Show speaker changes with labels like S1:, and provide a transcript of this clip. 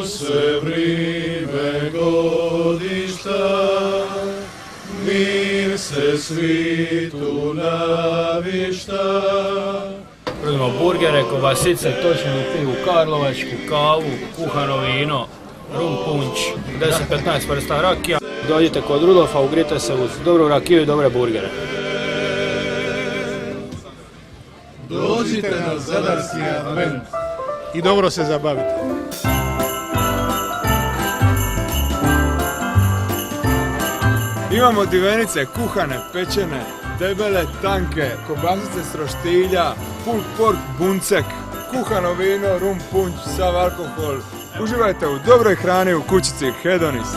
S1: u sve vrime godišta, mir se svitu navišta.
S2: Uzmemo burgere, kobasice, točnu pivu, karlovačku, kavu, kuhano vino, rum punč, 10-15 vrsta rakija. Dođite kod Rudolfa, ugrite se uz dobru rakiju i dobre burgere.
S1: Dođite na Zadarski advent
S3: i dobro se zabavite.
S4: Imamo divenice kuhane, pečene, debele, tanke, kobasice s roštilja, pulled pork, buncek, kuhano vino, rum punč, sav alkohol. Uživajte u dobroj hrani u kućici Hedonist.